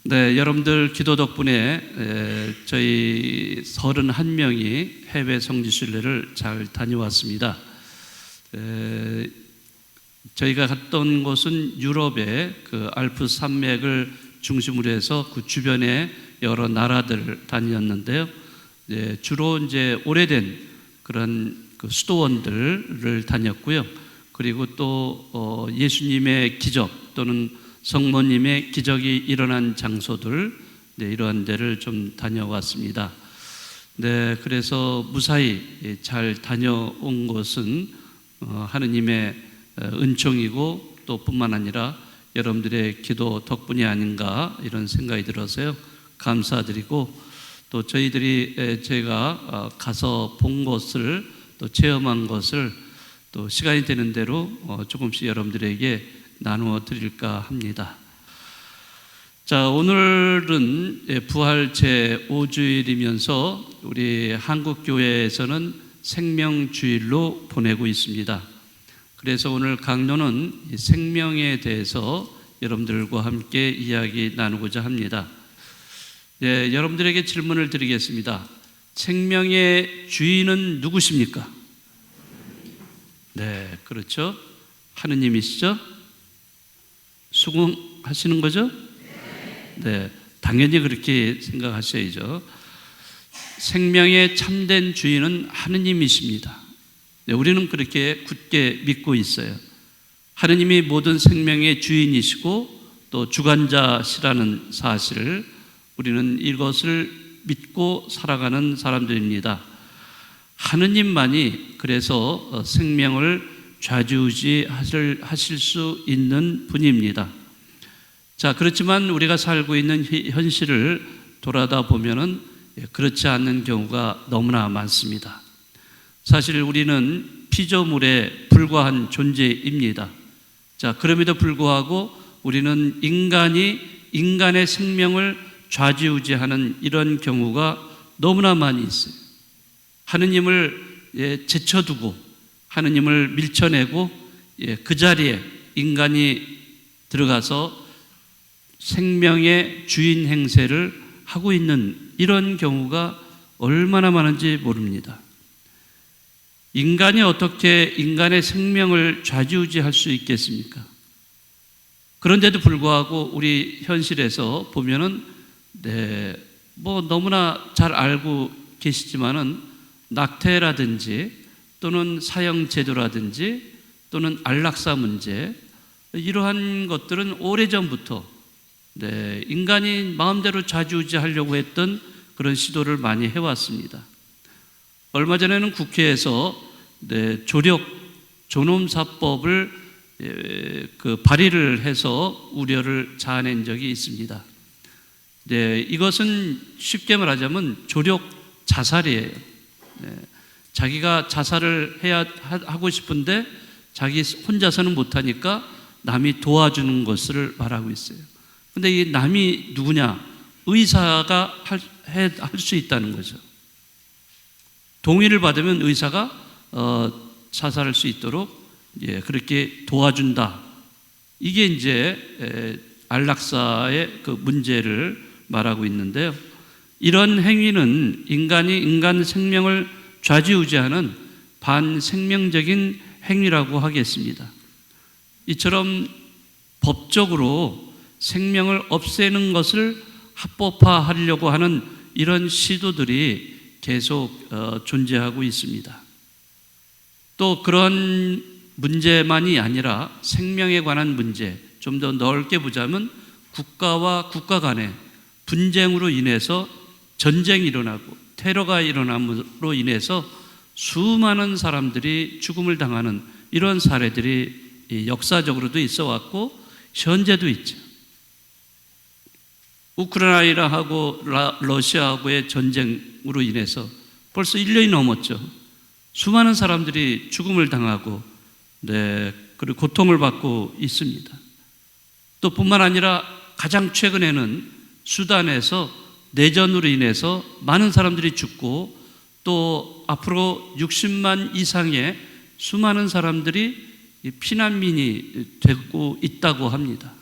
네, 여러분들 기도 덕분에 저희 31명이 해외 성지순례를 잘 다녀왔습니다. 저희가 갔던 곳은 유럽의 그 알프 산맥을 중심으로 해서 그 주변에 여러 나라들을 다녔는데요. 주로 이제 오래된 그런 그 수도원들을 다녔고요. 그리고 또 예수님의 기적 또는 성모님의 기적이 일어난 장소들, 이러한 데를 좀 다녀왔습니다. 네, 그래서 무사히 잘 다녀온 것은 하느님의 은총이고 또 뿐만 아니라 여러분들의 기도 덕분이 아닌가 이런 생각이 들어서요. 감사드리고 또 저희들이 제가 가서 본 것을 또 체험한 것을 또 시간이 되는 대로 조금씩 여러분들에게 나누어 드릴까 합니다. 자, 오늘은 부활 제5주일이면서 우리 한국교회에서는 생명주일로 보내고 있습니다. 그래서 오늘 강론은 생명에 대해서 여러분들과 함께 이야기 나누고자 합니다. 여러분들에게 질문을 드리겠습니다. 생명의 주인은 누구십니까? 네, 그렇죠. 하느님이시죠? 수긍하시는 거죠? 네, 당연히 그렇게 생각하셔야죠. 생명의 참된 주인은 하느님이십니다. 네, 우리는 그렇게 굳게 믿고 있어요. 하느님이 모든 생명의 주인이시고 또 주관자시라는 사실을 우리는 이것을 믿고 살아가는 사람들입니다. 하느님만이 그래서 생명을 좌지우지하실 수 있는 분입니다. 자, 그렇지만 우리가 살고 있는 현실을 돌아다 보면은 그렇지 않는 경우가 너무나 많습니다. 사실 우리는 피조물에 불과한 존재입니다. 자, 그럼에도 불구하고 우리는 인간의 생명을 좌지우지하는 이런 경우가 너무나 많이 있어요. 하느님을 제쳐두고 하느님을 밀쳐내고 그 자리에 인간이 들어가서 생명의 주인 행세를 하고 있는 이런 경우가 얼마나 많은지 모릅니다. 인간이 어떻게 인간의 생명을 좌지우지할 수 있겠습니까? 그런데도 불구하고 우리 현실에서 보면은 뭐 너무나 잘 알고 계시지만은 낙태라든지 또는 사형제도라든지 또는 안락사 문제, 이러한 것들은 오래전부터 인간이 마음대로 좌지우지하려고 했던 그런 시도를 많이 해왔습니다. 얼마 전에는 국회에서 존엄사법을 발의를 해서 우려를 자아낸 적이 있습니다. 이것은 쉽게 말하자면 조력 자살이에요. 자기가 자살을 하고 싶은데 자기 혼자서는 못하니까 남이 도와주는 것을 말하고 있어요. 근데 이 남이 누구냐? 의사가 할 수 있다는 거죠. 동의를 받으면 의사가 자살할 수 있도록 그렇게 도와준다. 이게 이제 안락사의 그 문제를 말하고 있는데요. 이런 행위는 인간 생명을 좌지우지하는 반생명적인 행위라고 하겠습니다. 이처럼 법적으로 생명을 없애는 것을 합법화하려고 하는 이런 시도들이 계속 존재하고 있습니다. 또 그런 문제만이 아니라 생명에 관한 문제, 좀 더 넓게 보자면 국가와 국가 간의 분쟁으로 인해서 전쟁이 일어나고 테러가 일어남으로 인해서 수많은 사람들이 죽음을 당하는 이런 사례들이 역사적으로도 있어 왔고 현재도 있죠. 우크라이나하고 러시아하고의 전쟁으로 인해서 벌써 1년이 넘었죠. 수많은 사람들이 죽음을 당하고 그리고 고통을 받고 있습니다. 또 뿐만 아니라 가장 최근에는 수단에서 내전으로 인해서 많은 사람들이 죽고 또 앞으로 60만 이상의 수많은 사람들이 피난민이 되고 있다고 합니다.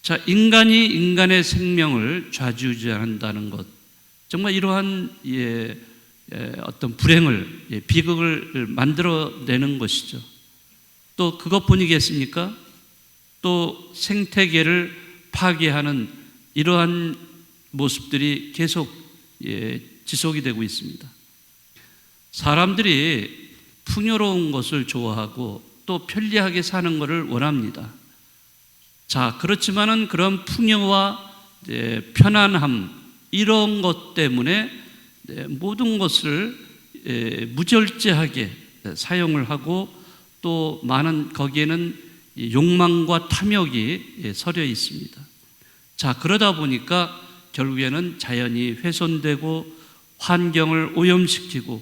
자, 인간이 인간의 생명을 좌지우지한다는 것, 정말 이러한 어떤 불행을, 비극을 만들어내는 것이죠. 또 그것뿐이겠습니까? 또 생태계를 파괴하는 이러한 모습들이 계속 지속이 되고 있습니다. 사람들이 풍요로운 것을 좋아하고 또 편리하게 사는 것을 원합니다. 자, 그렇지만은 그런 풍요와 편안함, 이런 것 때문에 모든 것을 무절제하게 사용을 하고 또 많은 거기에는 욕망과 탐욕이 서려 있습니다. 자, 그러다 보니까 결국에는 자연이 훼손되고 환경을 오염시키고,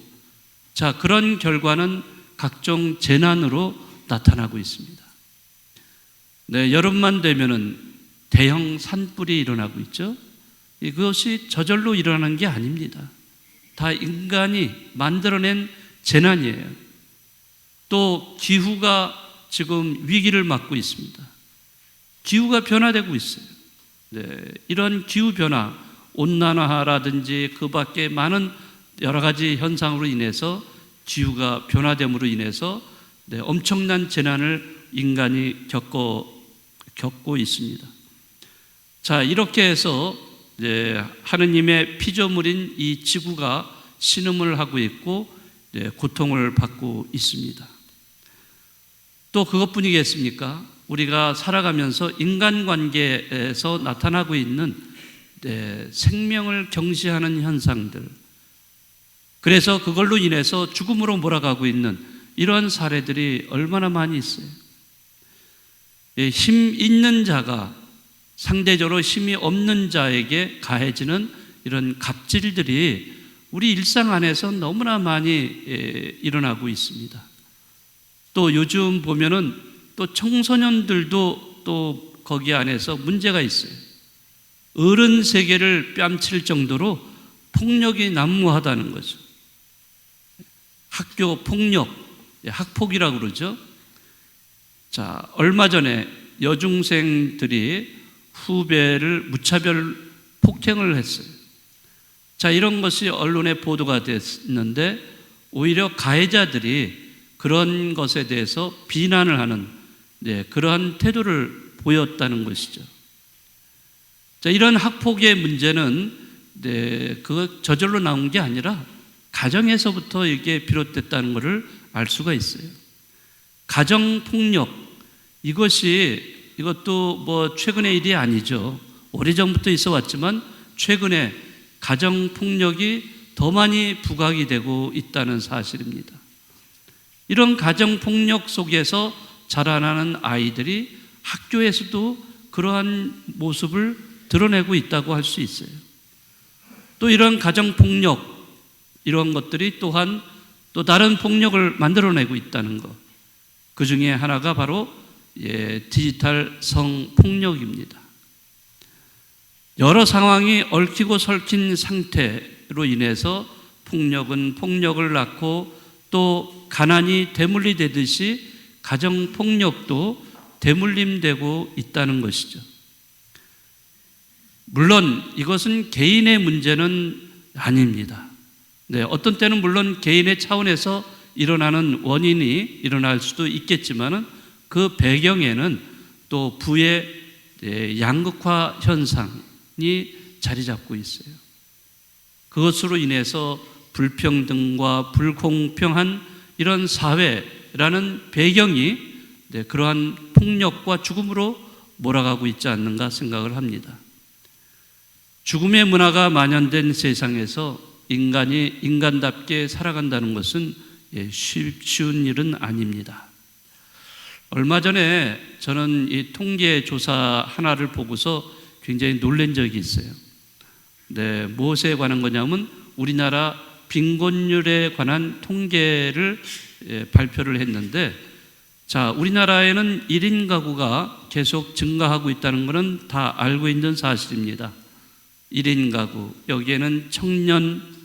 자, 그런 결과는 각종 재난으로 나타나고 있습니다. 네, 여름만 되면은 대형 산불이 일어나고 있죠. 이것이 저절로 일어나는 게 아닙니다. 다 인간이 만들어낸 재난이에요. 또 기후가 지금 위기를 맞고 있습니다. 기후가 변화되고 있어요. 네, 이런 기후 변화, 온난화라든지 그 밖에 많은 여러 가지 현상으로 인해서 기후가 변화됨으로 인해서 엄청난 재난을 인간이 겪고 있습니다. 자, 이렇게 해서 하느님의 피조물인 이 지구가 신음을 하고 있고 고통을 받고 있습니다. 또 그것뿐이겠습니까? 우리가 살아가면서 인간관계에서 나타나고 있는 생명을 경시하는 현상들, 그래서 그걸로 인해서 죽음으로 몰아가고 있는 이러한 사례들이 얼마나 많이 있어요. 힘 있는 자가 상대적으로 힘이 없는 자에게 가해지는 이런 갑질들이 우리 일상 안에서 너무나 많이 일어나고 있습니다. 또 요즘 보면은 또 청소년들도 또 거기 안에서 문제가 있어요. 어른 세계를 뺨칠 정도로 폭력이 난무하다는 거죠. 학교 폭력, 학폭이라고 그러죠. 자, 얼마 전에 여중생들이 후배를 무차별 폭행을 했어요. 자, 이런 것이 언론에 보도가 됐는데 오히려 가해자들이 그런 것에 대해서 비난을 하는 그러한 태도를 보였다는 것이죠. 자, 이런 학폭의 문제는 그거 저절로 나온 게 아니라 가정에서부터 이게 비롯됐다는 것을 알 수가 있어요. 가정폭력, 이것도 뭐 최근의 일이 아니죠. 오래전부터 있어 왔지만 최근에 가정폭력이 더 많이 부각이 되고 있다는 사실입니다. 이런 가정폭력 속에서 자라나는 아이들이 학교에서도 그러한 모습을 드러내고 있다고 할 수 있어요. 또 이런 가정폭력, 이런 것들이 또한 또 다른 폭력을 만들어내고 있다는 것, 그 중에 하나가 바로 디지털 성폭력입니다. 여러 상황이 얽히고 설킨 상태로 인해서 폭력은 폭력을 낳고 또 가난이 대물림되듯이 가정폭력도 대물림되고 있다는 것이죠. 물론 이것은 개인의 문제는 아닙니다. 어떤 때는 물론 개인의 차원에서 일어나는 원인이 일어날 수도 있겠지만 그 배경에는 또 부의 양극화 현상이 자리 잡고 있어요. 그것으로 인해서 불평등과 불공평한 이런 사회라는 배경이 그러한 폭력과 죽음으로 몰아가고 있지 않는가 생각을 합니다. 죽음의 문화가 만연된 세상에서 인간이 인간답게 살아간다는 것은 쉬운 일은 아닙니다. 얼마 전에 저는 이 통계 조사 하나를 보고서 굉장히 놀란 적이 있어요. 무엇에 관한 거냐면 우리나라 빈곤율에 관한 통계를 발표를 했는데, 자, 우리나라에는 1인 가구가 계속 증가하고 있다는 것은 다 알고 있는 사실입니다. 1인 가구, 여기에는 청년,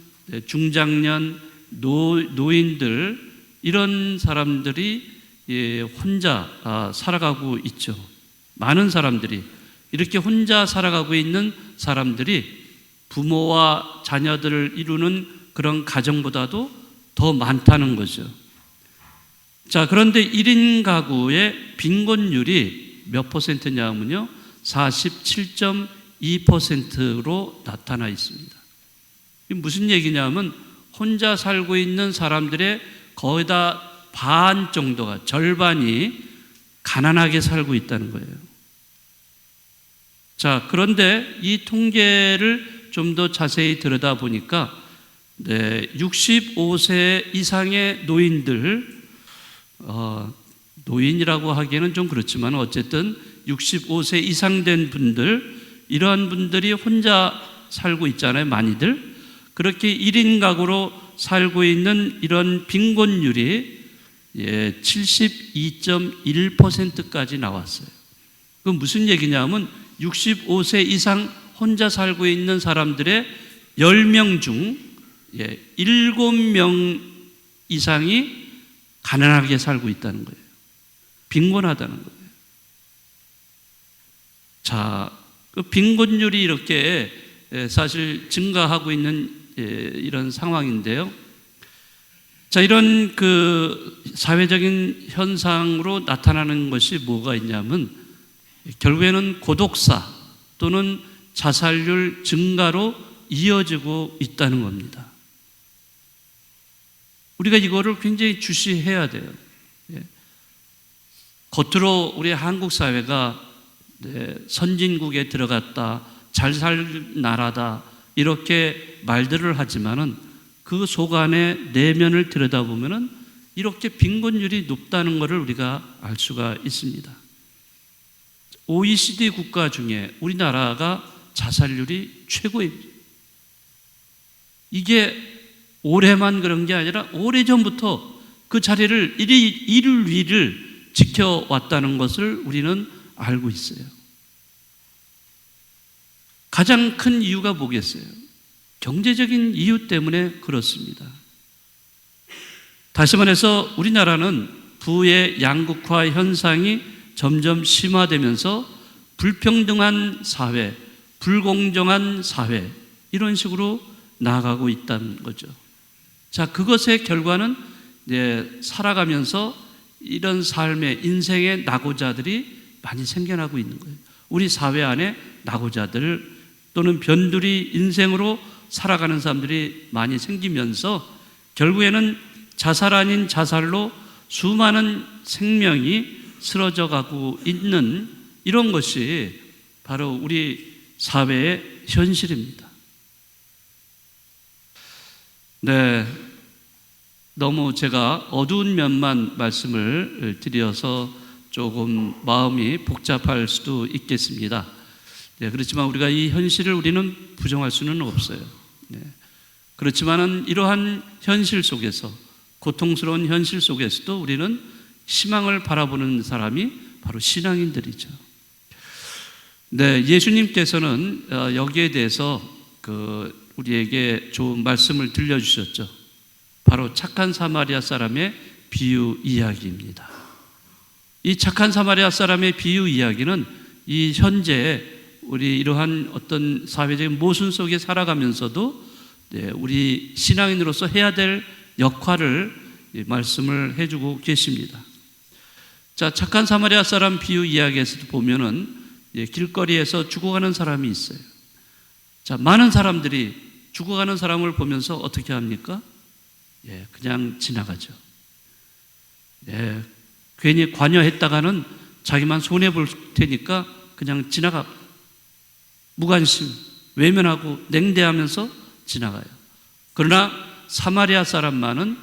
중장년, 노인들, 이런 사람들이 혼자 살아가고 있죠. 많은 사람들이. 이렇게 혼자 살아가고 있는 사람들이 부모와 자녀들을 이루는 그런 가정보다도 더 많다는 거죠. 자, 그런데 1인 가구의 빈곤율이 몇 퍼센트냐 하면요, 47.2%로 나타나 있습니다. 이게 무슨 얘기냐면 혼자 살고 있는 사람들의 거의 다 반 정도가, 절반이 가난하게 살고 있다는 거예요. 자, 그런데 이 통계를 좀 더 자세히 들여다보니까 65세 이상의 노인들, 노인이라고 하기에는 좀 그렇지만 어쨌든 65세 이상 된 분들, 이러한 분들이 혼자 살고 있잖아요, 많이들. 그렇게 1인 가구로 살고 있는 이런 빈곤율이 72.1%까지 나왔어요. 그건 무슨 얘기냐면 65세 이상 혼자 살고 있는 사람들의 10명 중 7명 이상이 가난하게 살고 있다는 거예요. 빈곤하다는 거예요. 자, 그 빈곤율이 이렇게 사실 증가하고 있는 이런 상황인데요. 자, 이런 그 사회적인 현상으로 나타나는 것이 뭐가 있냐면 결국에는 고독사 또는 자살률 증가로 이어지고 있다는 겁니다. 우리가 이거를 굉장히 주시해야 돼요. 겉으로 우리 한국 사회가 선진국에 들어갔다, 잘 살 나라다 이렇게 말들을 하지만은 그 속 안에 내면을 들여다보면은 이렇게 빈곤율이 높다는 것을 우리가 알 수가 있습니다. OECD 국가 중에 우리나라가 자살률이 최고입니다. 이게 올해만 그런 게 아니라 오래전부터 그 자리를 이를 위를 지켜왔다는 것을 우리는 알고 있어요. 가장 큰 이유가 뭐겠어요? 경제적인 이유 때문에 그렇습니다. 다시 말해서 우리나라는 부의 양극화 현상이 점점 심화되면서 불평등한 사회, 불공정한 사회, 이런 식으로 나아가고 있다는 거죠. 자, 그것의 결과는 살아가면서 이런 삶의 인생의 낙오자들이 많이 생겨나고 있는 거예요. 우리 사회 안에 낙오자들 또는 변두리 인생으로 살아가는 사람들이 많이 생기면서 결국에는 자살 아닌 자살로 수많은 생명이 쓰러져 가고 있는 이런 것이 바로 우리 사회의 현실입니다. 네, 너무 제가 어두운 면만 말씀을 드려서 조금 마음이 복잡할 수도 있겠습니다. 네, 그렇지만 우리가 이 현실을 우리는 부정할 수는 없어요. 네. 그렇지만은 이러한 현실 속에서, 고통스러운 현실 속에서도 우리는 희망을 바라보는 사람이 바로 신앙인들이죠. 네, 예수님께서는 여기에 대해서 우리에게 좋은 말씀을 들려주셨죠. 바로 착한 사마리아 사람의 비유 이야기입니다. 이 착한 사마리아 사람의 비유 이야기는 이 현재 우리 이러한 어떤 사회적인 모순 속에 살아가면서도 우리 신앙인으로서 해야 될 역할을 말씀을 해주고 계십니다. 자, 착한 사마리아 사람 비유 이야기에서도 보면은 길거리에서 죽어가는 사람이 있어요. 자, 많은 사람들이 죽어가는 사람을 보면서 어떻게 합니까? 그냥 지나가죠. 괜히 관여했다가는 자기만 손해볼 테니까 그냥 지나가, 무관심, 외면하고 냉대하면서 지나가요. 그러나 사마리아 사람만은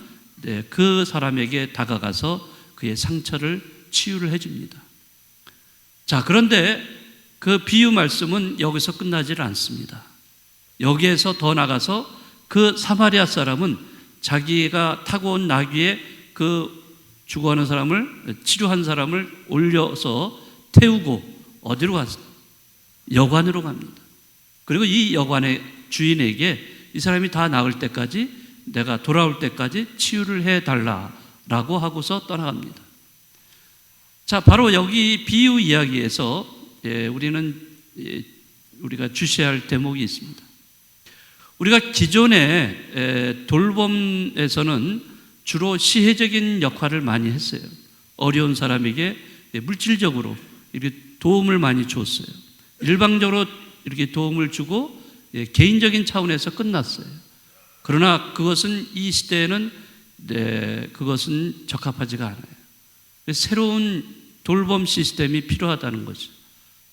그 사람에게 다가가서 그의 상처를 치유를 해줍니다. 자, 그런데 그 비유 말씀은 여기서 끝나질 않습니다. 여기에서 더 나가서 그 사마리아 사람은 자기가 타고 온 나귀에 그 죽어가는 사람을, 치료한 사람을 올려서 태우고 어디로 갔어요? 여관으로 갑니다. 그리고 이 여관의 주인에게 이 사람이 다 나을 때까지, 내가 돌아올 때까지 치유를 해달라라고 하고서 떠나갑니다. 자, 바로 여기 비유 이야기에서 우리는 우리가 주시해야 할 대목이 있습니다. 우리가 기존의 돌봄에서는 주로 시혜적인 역할을 많이 했어요. 어려운 사람에게 물질적으로 이렇게 도움을 많이 줬어요. 일방적으로 이렇게 도움을 주고 개인적인 차원에서 끝났어요. 그러나 그것은 이 시대에는 그것은 적합하지가 않아요. 새로운 돌봄 시스템이 필요하다는 거죠.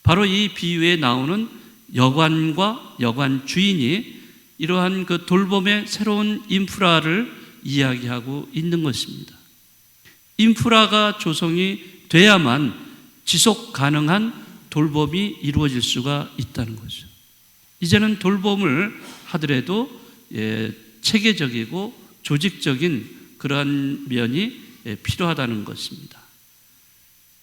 바로 이 비유에 나오는 여관과 여관 주인이 이러한 그 돌봄의 새로운 인프라를 이야기하고 있는 것입니다. 인프라가 조성이 돼야만 지속 가능한 돌봄이 이루어질 수가 있다는 거죠. 이제는 돌봄을 하더라도 체계적이고 조직적인 그러한 면이 필요하다는 것입니다.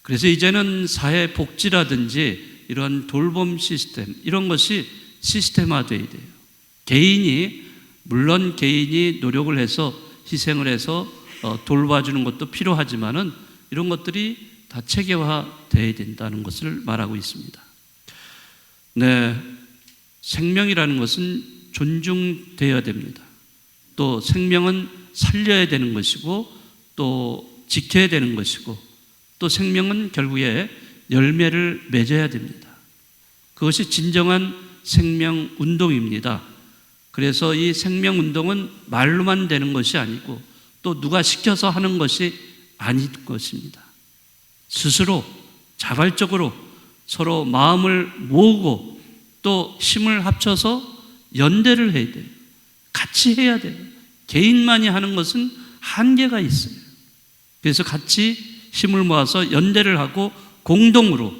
그래서 이제는 사회복지라든지 이런 돌봄 시스템, 이런 것이 시스템화되어야 돼요. 물론 개인이 노력을 해서 희생을 해서 돌봐주는 것도 필요하지만은 이런 것들이 다 체계화되어야 된다는 것을 말하고 있습니다. 네, 생명이라는 것은 존중되어야 됩니다. 또 생명은 살려야 되는 것이고 또 지켜야 되는 것이고 또 생명은 결국에 열매를 맺어야 됩니다. 그것이 진정한 생명운동입니다. 그래서 이 생명운동은 말로만 되는 것이 아니고 또 누가 시켜서 하는 것이 아닌 것입니다. 스스로 자발적으로 서로 마음을 모으고 또 힘을 합쳐서 연대를 해야 돼요. 같이 해야 돼요. 개인만이 하는 것은 한계가 있어요. 그래서 같이 힘을 모아서 연대를 하고 공동으로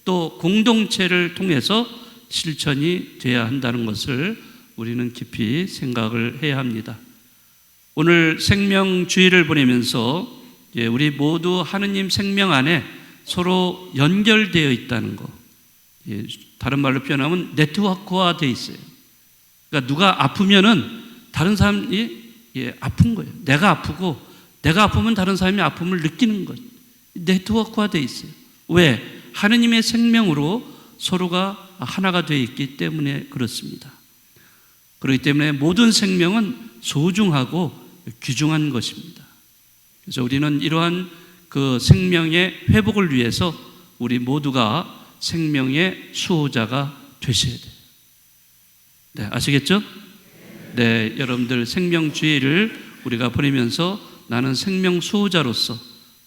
또 공동체를 통해서 실천이 돼야 한다는 것을 우리는 깊이 생각을 해야 합니다. 오늘 생명주의를 보내면서 우리 모두 하느님 생명 안에 서로 연결되어 있다는 것, 다른 말로 표현하면 네트워크화 되어 있어요. 그러니까 누가 아프면은 다른 사람이 아픈 거예요. 내가 아프고 내가 아프면 다른 사람이 아픔을 느끼는 것, 네트워크화 되어 있어요. 왜? 하느님의 생명으로 서로가 하나가 되어 있기 때문에 그렇습니다. 그렇기 때문에 모든 생명은 소중하고 귀중한 것입니다. 그래서 우리는 이러한 그 생명의 회복을 위해서 우리 모두가 생명의 수호자가 되셔야 돼요. 네, 아시겠죠? 네, 여러분들 생명주의를 우리가 보내면서 나는 생명 수호자로서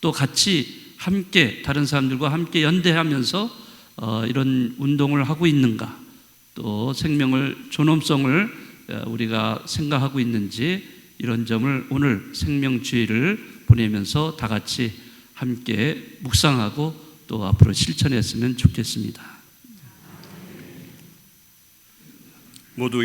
또 같이 함께 다른 사람들과 함께 연대하면서 이런 운동을 하고 있는가, 또 생명을 존엄성을 우리가 생각하고 있는지 이런 점을 오늘 생명주의를 보내면서 다 같이 함께 묵상하고 또 앞으로 실천했으면 좋겠습니다. 모두